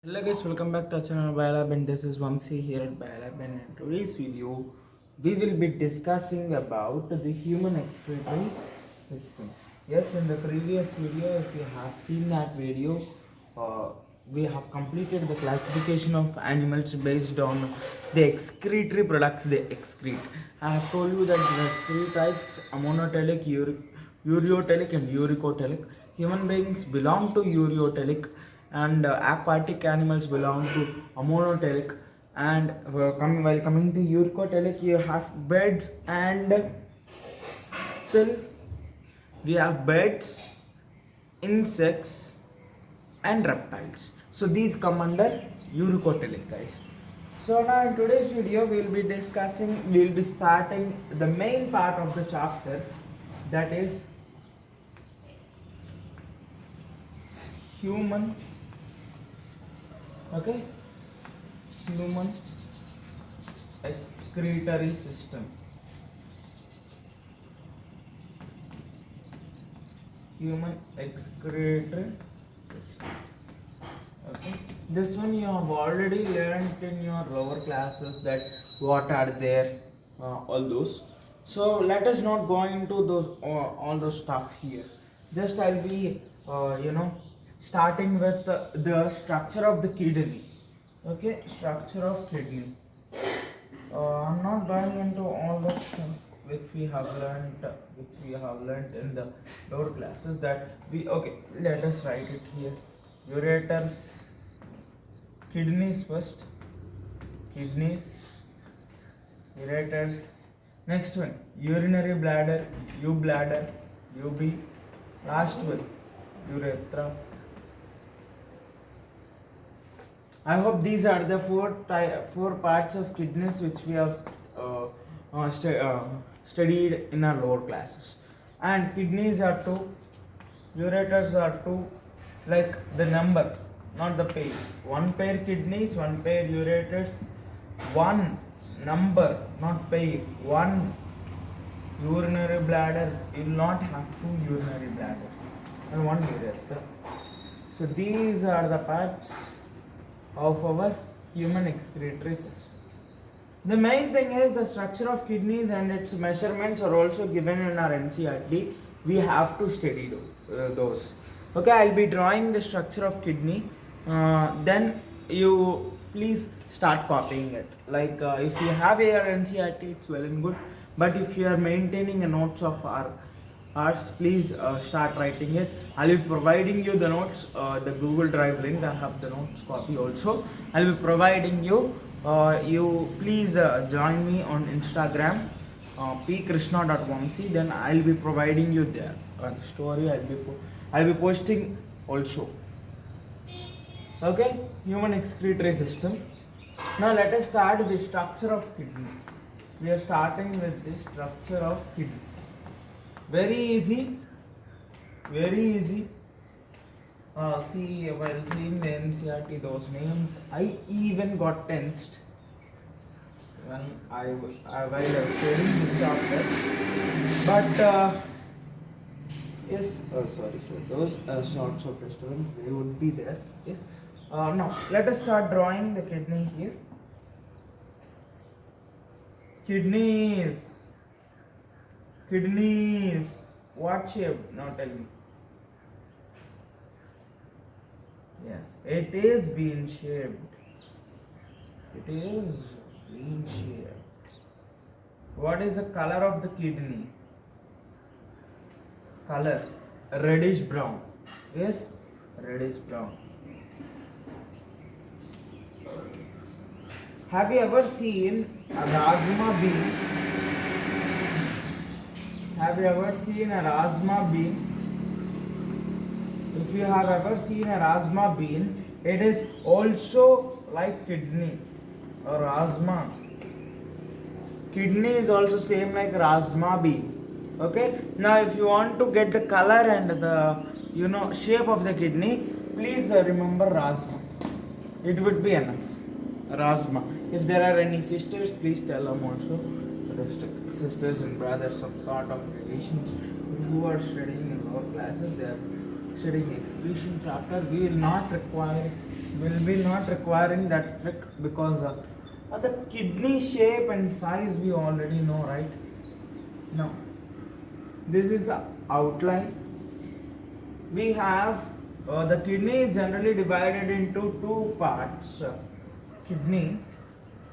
Hello guys, welcome back to our channel Biolab, and this is Vamsi here at Biolab, and in today's video we will be discussing about the human excretory system. Yes, in the previous video, if you have seen that video, we have completed the classification of animals based on the excretory products they excrete. I have told you that there are three types: monotelic, ureotelic and uricotelic. Human beings belong to ureotelic, and aquatic animals belong to monotelic. And while coming to uricotelic, you have birds, and still we have birds, insects and reptiles. So these come under uricotelic, guys. So now in today's video we'll be starting the main part of the chapter, that is human, okay, human excretory system. Human excretory system. Okay, this one you have already learned in your lower classes, that what are there, all those. So let us not go into those all those stuff here. Just I'll be starting with the structure of the kidney. Okay, structure of kidney. I'm not going into all the stuff which we have learned in the lower classes, that we, okay, let us write it here. Ureters, kidneys first, kidneys, ureters. Next one, urinary bladder, bladder, ub. Last one, urethra. I hope these are the four parts of kidneys which we have studied in our lower classes. And kidneys are two, ureters are two, like the number, not the pair. One pair kidneys, one pair ureters, one number, not pair. One urinary bladder. You will not have two urinary bladders, and one urethra. So these are the parts of our human excretory system. The main thing is the structure of kidneys and its measurements are also given in our NCERT. We have to study those. Okay, I'll be drawing the structure of kidney. Then you please start copying it. Like if you have your NCERT, it's well and good. But if you are maintaining a notes of ours, please start writing it. I'll be providing you the notes, the Google Drive link. I have the notes copy also. I'll be providing you. You please join me on Instagram, pkrishna.vamsi. Then I'll be providing you there story. I'll be posting also. Okay, human excretory system. Now let us start the structure of kidney. We are starting with the structure of kidney. Very easy, very easy. See, while seeing the NCERT, those names, I even got tensed when while I was studying this chapter. But yes, sorry for those sorts of disturbance, they would be there. Yes. Now let us start drawing the kidney here. Kidneys. Kidneys. What shape? Now tell me. Yes, it is bean shaped. It is bean shaped. What is the color of the kidney? Color reddish brown. Yes, reddish brown. Have you ever seen a rajma bean? Have you ever seen a rajma bean? If you have ever seen a rajma bean, it is also like kidney or rajma. Kidney is also same like rajma bean. Okay. Now, if you want to get the color and the shape of the kidney, please remember rajma. It would be enough. Rajma. If there are any sisters, please tell them also. Sisters and brothers, some sort of relations who are studying in lower classes, they are studying excretion chapter, we will be not requiring that trick because the kidney shape and size we already know, right? Now, this is the outline. We have the kidney is generally divided into two parts. Kidney,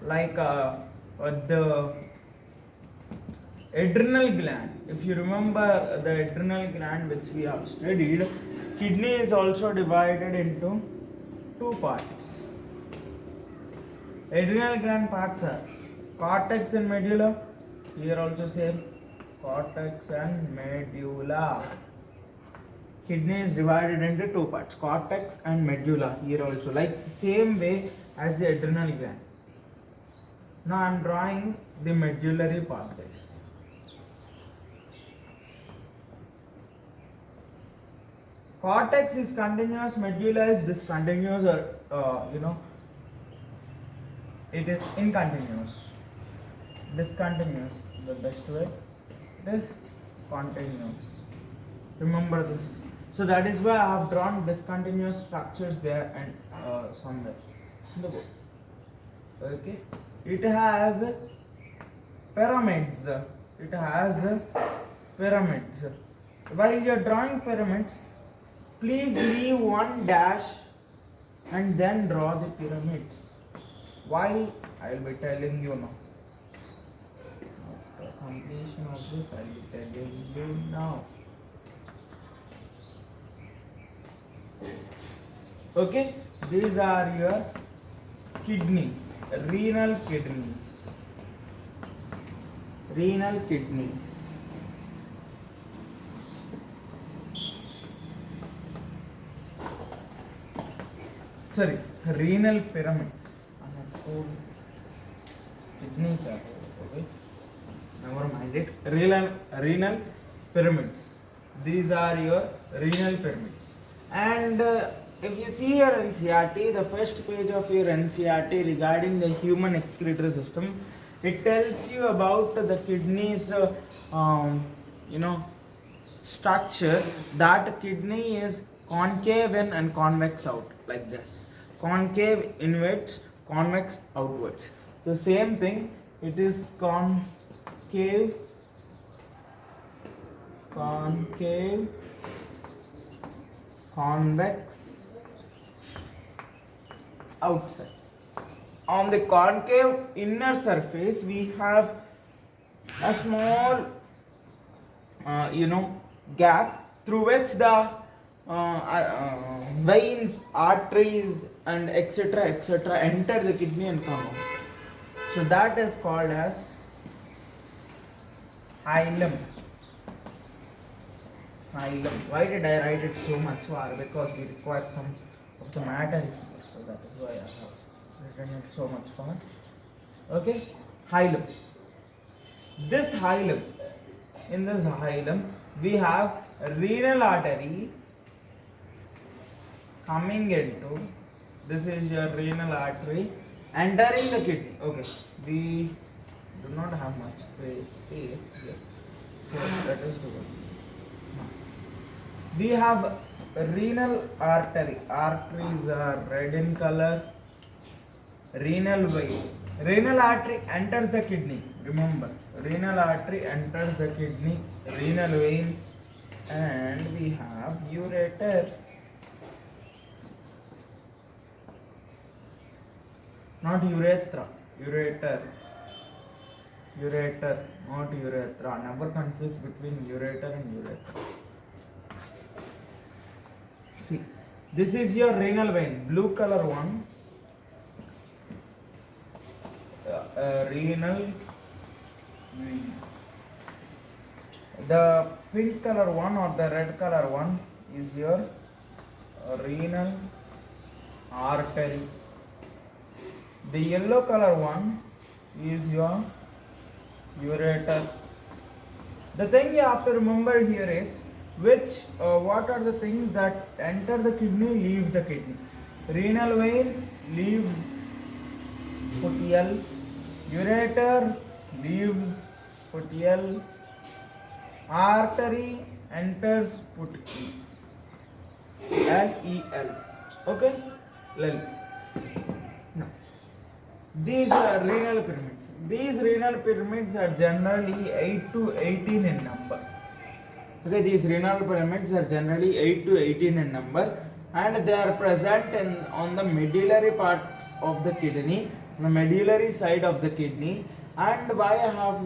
like the adrenal gland. If you remember the adrenal gland which we have studied, kidney is also divided into two parts. Adrenal gland parts are cortex and medulla. Here also same, cortex and medulla. Kidney is divided into two parts, cortex and medulla. Here also, like same way as the adrenal gland. Now I am drawing the medullary pathways. Cortex is continuous, medulla is discontinuous, or it is incontinuous. Discontinuous, the best way. It is continuous. Remember this. So that is why I have drawn discontinuous structures there and somewhere in the book. Okay. It has pyramids. It has pyramids. While you are drawing pyramids, please leave one dash and then draw the pyramids. Why? I will be telling you now. After completion of this, I will be telling you now. Okay, these are your kidneys, renal kidneys. Renal kidneys. Sorry, renal pyramids. I have told kidneys are okay. Never mind it. Renal pyramids. These are your renal pyramids. And if you see your NCERT, the first page of your NCERT regarding the human excretory system, it tells you about the kidneys, structure. That kidney is concave in and convex out, like this. Concave inwards, convex outwards. So same thing. It is concave, convex, outside. On the concave inner surface, we have a small, gap through which the veins, arteries, and etc. enter the kidney and come out. So that is called as hilum. Why did I write it so much far? Because we require some of the matter here. So that is why I have written it so much far. Okay, hilum. This hilum, in this hilum, we have a renal artery coming into. This is your renal artery entering the kidney. Okay, we do not have much space here. So that is to go. We have renal artery. Arteries are red in color. Renal vein. Renal artery enters the kidney. Remember, renal artery enters the kidney. Renal vein, and we have ureter. Not urethra. Ureter. Ureter, not urethra. Never confuse between ureter and urethra. See, this is your renal vein, blue color one. Renal vein. The pink color one or the red color one is your renal artery. The yellow color one is your ureter. The thing you have to remember here is what are the things that enter the kidney, leave the kidney. Renal vein leaves foot L, ureter leaves foot L, artery enters foot E. L-E-L. Okay? Lel. Now, these are renal pyramids. These renal pyramids are generally 8 to 18 in number. Okay, these renal pyramids are generally 8 to 18 in number, and they are present on the medullary part of the kidney, the medullary side of the kidney. And why I have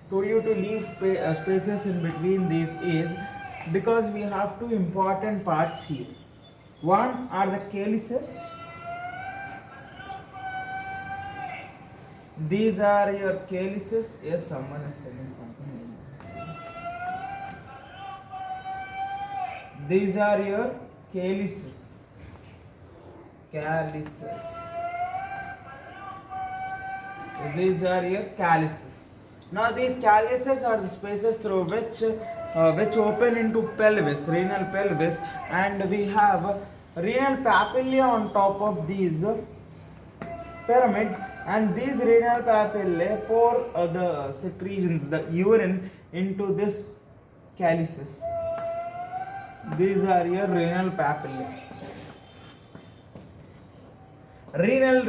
told you to leave spaces in between these is because we have two important parts here. One are the calyces. These are your calyces. Yes, someone is saying something. These are your calyces. Calyces. These are your calyces. Now these calyces are the spaces through which open into pelvis, renal pelvis, and we have renal papillae on top of these pyramids, and these renal papillae pour the secretions, the urine, into this calyces. These are your renal papillae. Renal.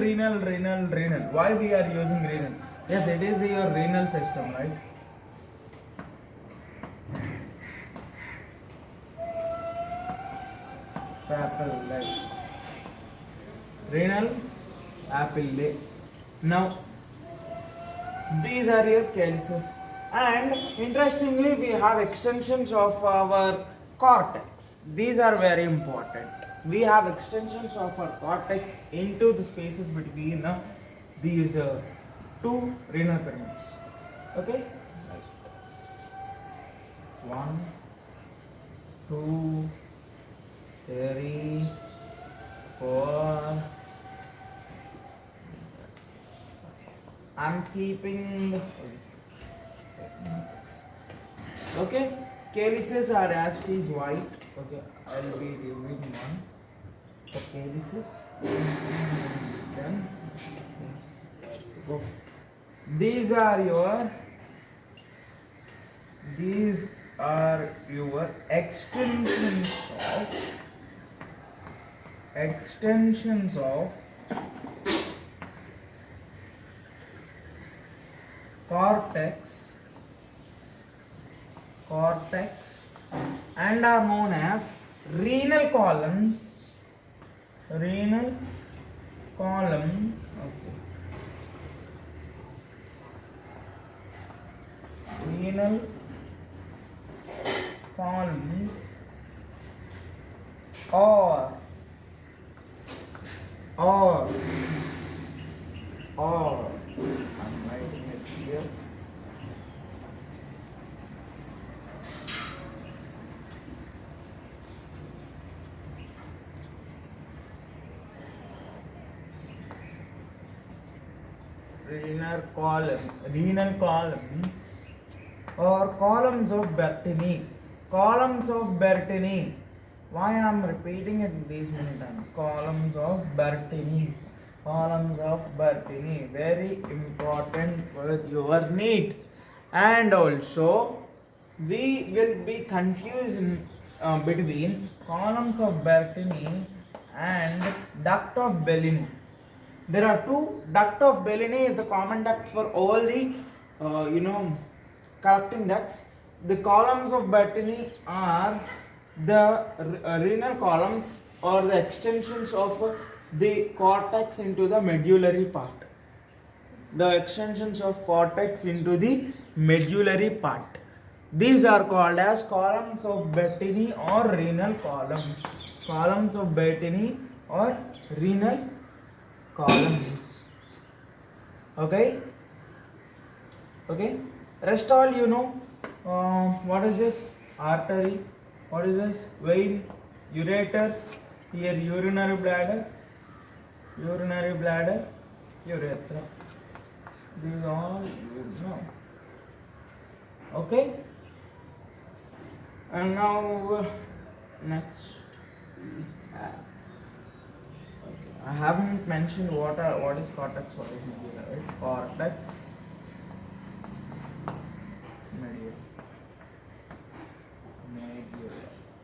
Why we are using renal? Yes, it is your renal system, right? Papillae. Renal papillae. Now, these are your calyces. And interestingly, we have extensions of our cortex. These are very important. We have extensions of our cortex into the spaces between these two renal pyramids. Okay? 1, 2, 3, 4. I'm keeping. Okay, calyces are as is white. Okay, I'll be removing one. The calyces. Then go. These are your extensions of cortex and are known as renal columns. Okay. Renal columns or I'm writing it here. Renal columns or columns of Bertini. Why I am repeating it these many times? Columns of Bertini. Very important for your need. And also, we will be confused between columns of Bertini and duct of Bellini. There are two. Duct of Bellini is the common duct for all the collecting ducts. The columns of Bertini are the renal columns or the extensions of the cortex into the medullary part. These are called as columns of Bertini or renal columns. Okay. Rest all you know. What is this? Artery. What is this? Vein. Ureter. Here urinary bladder. Urethra. These all you know. Okay. And now next. I haven't mentioned what is cortex, what is medulla, right? Cortex, medulla.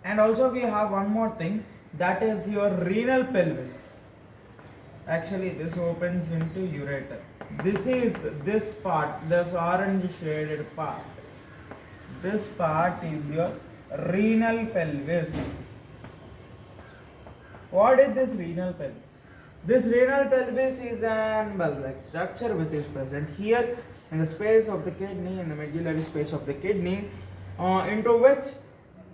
And also we have one more thing. that is your renal pelvis. Actually, this opens into ureter. This is this part, this orange shaded part. This part is your renal pelvis. What is this renal pelvis? This renal pelvis is an bulb-like structure which is present here in the space of the kidney, in the medullary space of the kidney, into which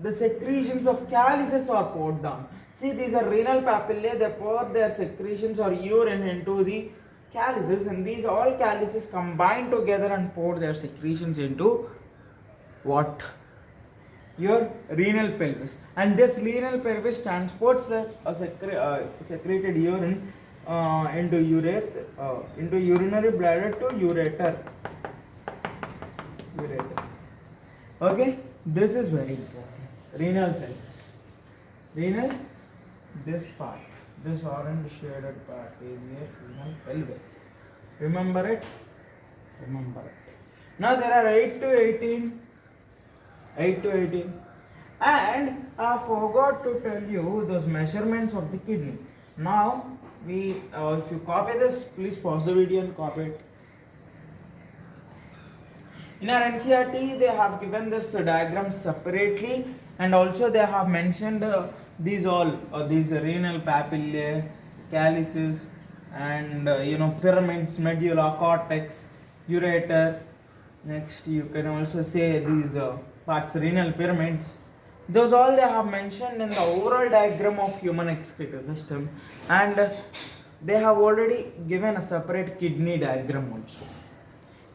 the secretions of calyces are poured down. See, these are renal papillae, they pour their secretions or urine into the calyces, and these all calyces combine together and pour their secretions into what? Your renal pelvis. And this renal pelvis transports the secreted urine into urinary bladder to ureter. Okay, this is very important. Renal pelvis. Renal, this part, this orange shaded part is your renal pelvis. Remember it? Remember it. Now there are 8 to 18. And I forgot to tell you those measurements of the kidney. Now we if you copy this, please pause the video and copy it. In our NCERT they have given this diagram separately, and also they have mentioned these renal papillae, calyces, and pyramids, medulla, cortex, ureter. Next you can also say these parts, renal pyramids. Those all they have mentioned in the overall diagram of human excretory system, and they have already given a separate kidney diagram also.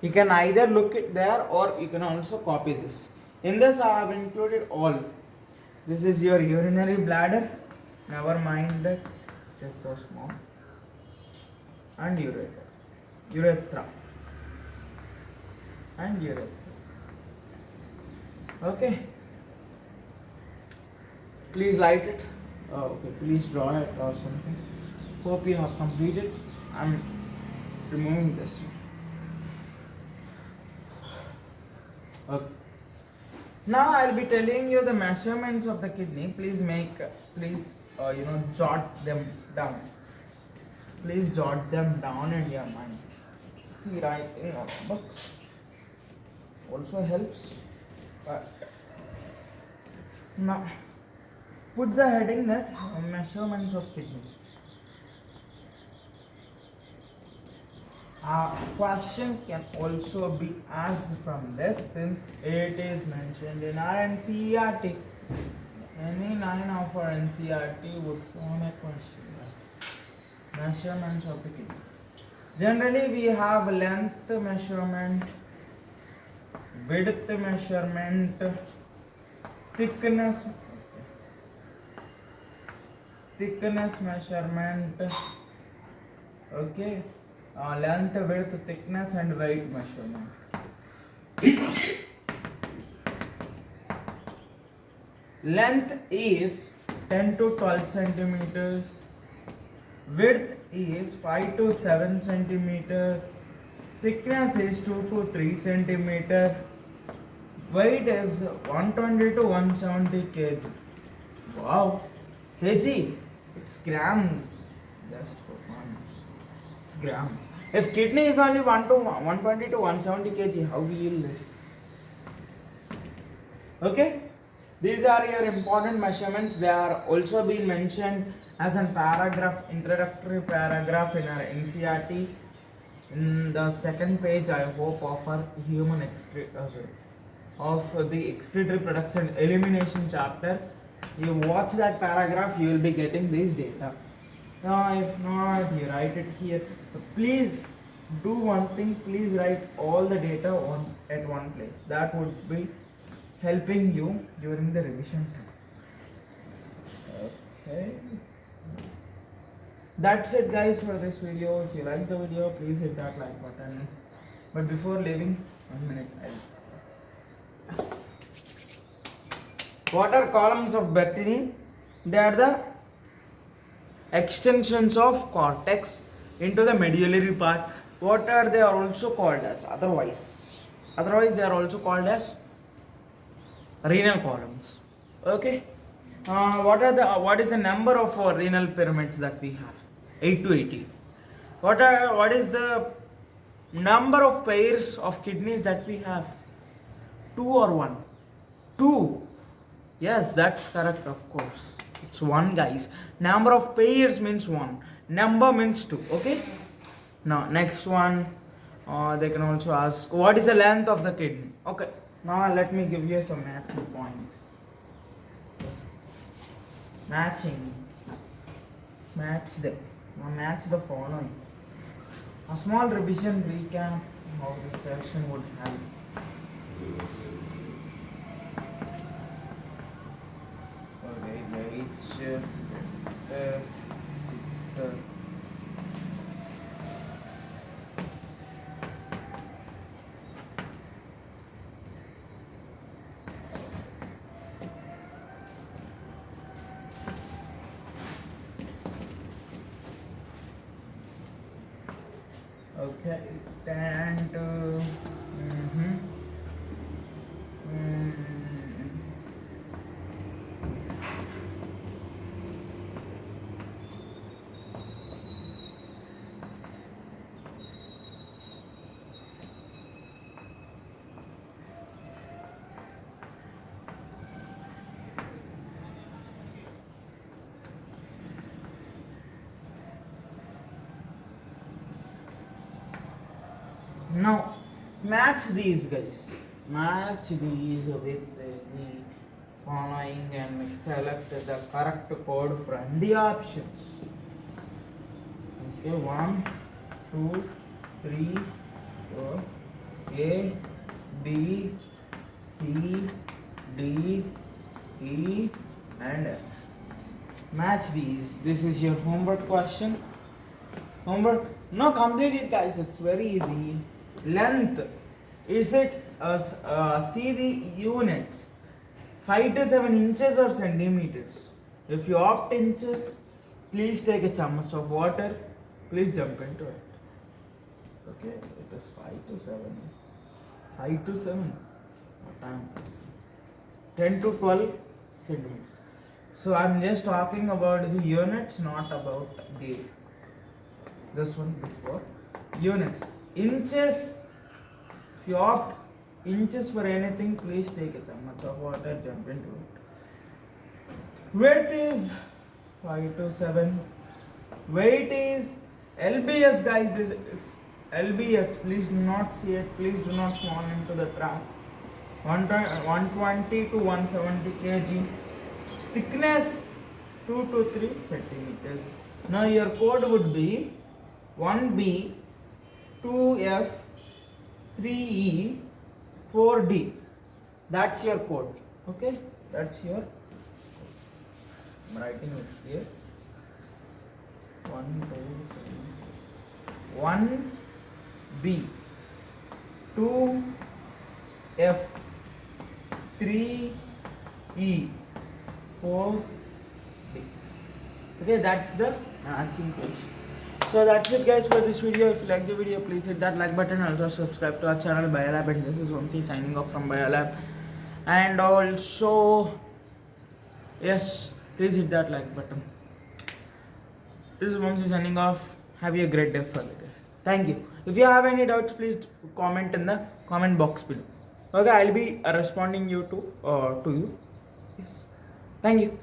You can either look it there or you can also copy this. In this I have included all. This is your urinary bladder, never mind that it is so small, and urethra and urethra. Okay, please light it. Okay, please draw it or something. Hope you have completed. I'm removing this. Okay. Now I'll be telling you the measurements of the kidney. Please jot them down. Please jot them down in your mind. See, writing on books also helps. Now put the heading that measurements of kidney. A question can also be asked from this, since it is mentioned in our NCERT. Any line of our NCERT would form a question. Measurements of the kidney. Generally we have length measurement, width measurement, thickness measurement, okay, length, width, thickness and weight measurement. Length is 10 to 12 centimeters, width is 5 to 7 centimeters, thickness is 2 to 3 centimeters, weight is 120 to 170 kg. Wow, kg, it's grams, just for fun. It's grams. If kidney is only 120 to 170 kg, how will you live? Okay, these are your important measurements. They are also being mentioned as a paragraph, introductory paragraph in our NCERT. In the second page, I hope, of our human of the excretory products and elimination chapter. You watch that paragraph, you will be getting this data. Now, if not, you write it here. Please do one thing, please write all the data at one place. That would be helping you during the revision time. Okay. That's it guys for this video. If you like the video, please hit that like button. But before leaving, 1 minute. Yes. What are columns of Bertini? They are the extensions of cortex into the medullary part. What are they are also called as? Otherwise they are also called as renal columns. Okay. What is the number of renal pyramids that we have? 8 to 80. What is the number of pairs of kidneys that we have? 2 or 1? 2. Yes, that's correct, of course. It's 1, guys. Number of pairs means 1. Number means 2. Okay. Now next one, they can also ask what is the length of the kidney. Okay. Now let me give you some matching points. Matching. Match them. Now match the following. A small revision recap how this section would help. Okay, wait. Okay, and now match these, guys. Match these with the following and select the correct code from the options. Okay, 1, 2, 3, 4. A, B, C, D, E, and F. Match these. This is your homework question. Homework? No, complete it, guys. It's very easy. Length. Is it? See the units. 5 to 7 inches or centimeters. If you opt inches, please take a chammach of water. Please jump into it. Okay, it is 5 to 7. 5 to 7. What time? 10 to 12 centimeters. So I'm just talking about the units, not about the this one before. Units. Inches. If you opt inches for anything, please take a chammach of water, jump into it. Width is 5 to 7. Weight is LBS, guys. This is LBS. Please do not see it. Please do not fall into the trap. 120 to 170 kg. Thickness 2 to 3 centimeters. Now your code would be 1B, 2F, 3E, 4D. That's your code. Okay? That's your. I'm writing it here. 1B, 2F, 3E, 4D. Okay, that's the matching question. So that's it, guys, for this video. If you like the video, please hit that like button. Also subscribe to our channel Biolab, and this is Vamsi signing off from Biolab. And also, yes, please hit that like button. This is Vamsi signing off. Have a great day further, guys. Thank you. If you have any doubts, please comment in the comment box below. Okay, I'll be responding to you. Yes. Thank you.